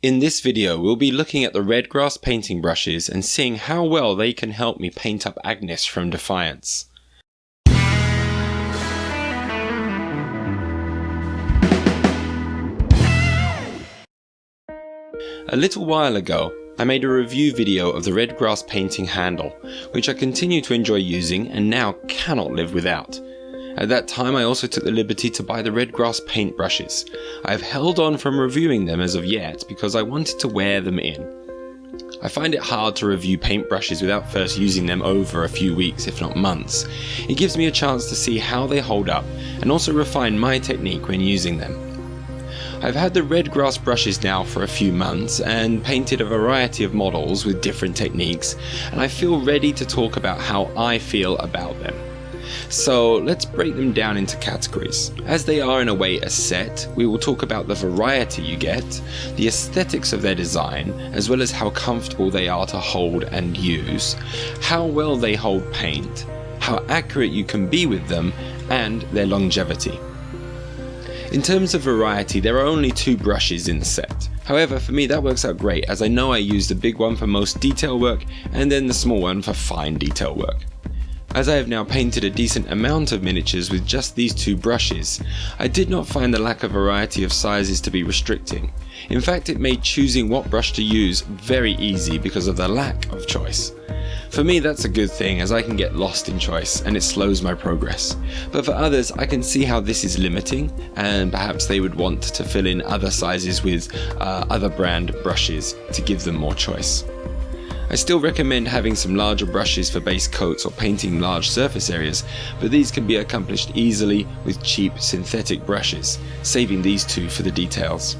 In this video, we'll be looking at the Redgrass painting brushes and seeing how well they can help me paint up Agnes from Defiance. A little while ago, I made a review video of the Redgrass painting handle, which I continue to enjoy using and now cannot live without. At that time, I also took the liberty to buy the Redgrass paint brushes. I have held on from reviewing them as of yet because I wanted to wear them in. I find it hard to review paint brushes without first using them over a few weeks, if not months. It gives me a chance to see how they hold up and also refine my technique when using them. I've had the Redgrass brushes now for a few months and painted a variety of models with different techniques, and I feel ready to talk about how I feel about them. So let's break them down into categories. As they are in a way a set, we will talk about the variety you get, the aesthetics of their design, as well as how comfortable they are to hold and use, how well they hold paint, how accurate you can be with them, and their longevity. In terms of variety, there are only 2 brushes in the set. However, for me that works out great, as I know I use the big one for most detail work and then the small one for fine detail work. As I have now painted a decent amount of miniatures with just these 2 brushes, I did not find the lack of variety of sizes to be restricting. In fact, it made choosing what brush to use very easy because of the lack of choice. For me, that's a good thing, as I can get lost in choice and it slows my progress. But for others, I can see how this is limiting, and perhaps they would want to fill in other sizes with other brand brushes to give them more choice. I still recommend having some larger brushes for base coats or painting large surface areas, but these can be accomplished easily with cheap synthetic brushes, saving these 2 for the details.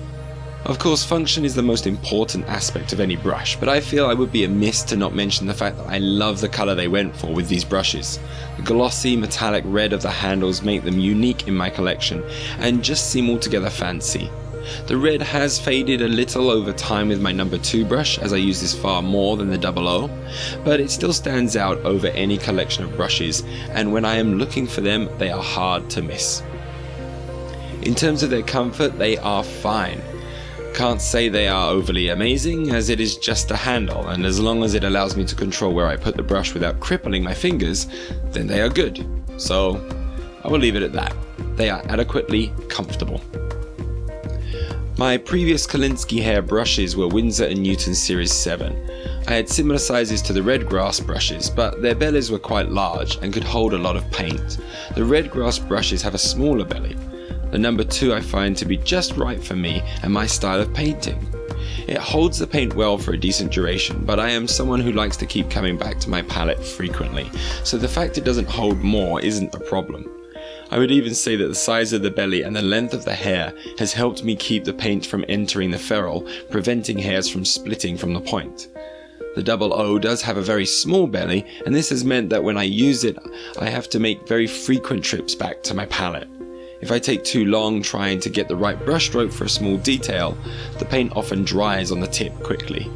Of course, function is the most important aspect of any brush, but I feel I would be amiss to not mention the fact that I love the colour they went for with these brushes. The glossy metallic red of the handles make them unique in my collection and just seem altogether fancy. The red has faded a little over time with my number 2 brush, as I use this far more than the 00, but it still stands out over any collection of brushes, and when I am looking for them, they are hard to miss. In terms of their comfort, they are fine. Can't say they are overly amazing, as it is just a handle, and as long as it allows me to control where I put the brush without crippling my fingers, then they are good. So I will leave it at that. They are adequately comfortable. My previous Kolinsky hair brushes were Winsor & Newton Series 7. I had similar sizes to the Redgrass brushes, but their bellies were quite large and could hold a lot of paint. The Redgrass brushes have a smaller belly. The number 2 I find to be just right for me and my style of painting. It holds the paint well for a decent duration, but I am someone who likes to keep coming back to my palette frequently, so the fact it doesn't hold more isn't a problem. I would even say that the size of the belly and the length of the hair has helped me keep the paint from entering the ferrule, preventing hairs from splitting from the point. The 00 does have a very small belly, and this has meant that when I use it, I have to make very frequent trips back to my palette. If I take too long trying to get the right brush stroke for a small detail, the paint often dries on the tip quickly.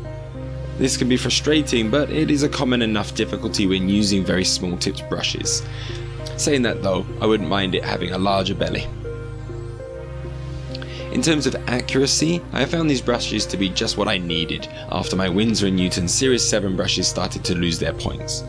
This can be frustrating, but it is a common enough difficulty when using very small tipped brushes. Saying that though, I wouldn't mind it having a larger belly. In terms of accuracy, I have found these brushes to be just what I needed after my Winsor & Newton Series 7 brushes started to lose their points.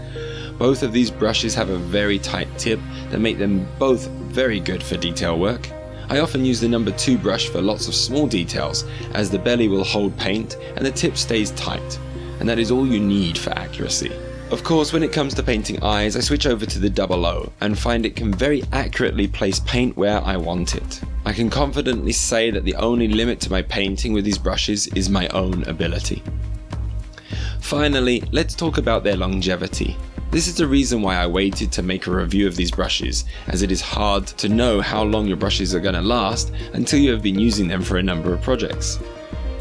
Both of these brushes have a very tight tip that make them both very good for detail work. I often use the number 2 brush for lots of small details, as the belly will hold paint and the tip stays tight, and that is all you need for accuracy. Of course, when it comes to painting eyes, I switch over to the 00 and find it can very accurately place paint where I want it. I can confidently say that the only limit to my painting with these brushes is my own ability. Finally, let's talk about their longevity. This is the reason why I waited to make a review of these brushes, as it is hard to know how long your brushes are going to last until you have been using them for a number of projects.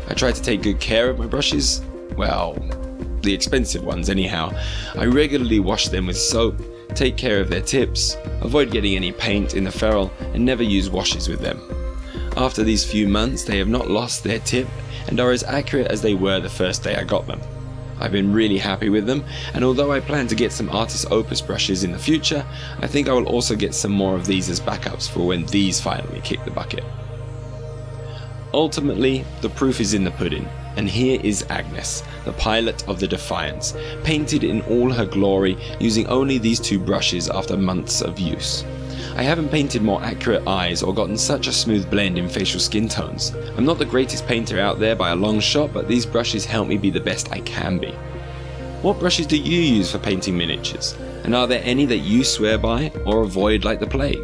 I try to take good care of my brushes, well, the expensive ones anyhow. I regularly wash them with soap, take care of their tips, avoid getting any paint in the ferrule, and never use washes with them. After these few months, they have not lost their tip and are as accurate as they were the first day I got them. I've been really happy with them, and although I plan to get some Artist Opus brushes in the future, I think I will also get some more of these as backups for when these finally kick the bucket. Ultimately, the proof is in the pudding, and here is Agnes, the pilot of the Defiance, painted in all her glory using only these 2 brushes after months of use. I haven't painted more accurate eyes or gotten such a smooth blend in facial skin tones. I'm not the greatest painter out there by a long shot, but these brushes help me be the best I can be. What brushes do you use for painting miniatures? And are there any that you swear by or avoid like the plague?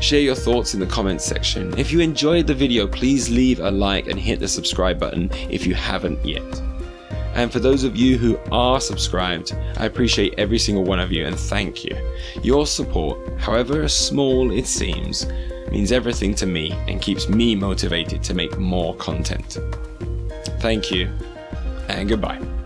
Share your thoughts in the comments section. If you enjoyed the video, please leave a like and hit the subscribe button if you haven't yet. And for those of you who are subscribed, I appreciate every single one of you and thank you. Your support, however small it seems, means everything to me and keeps me motivated to make more content. Thank you, and goodbye.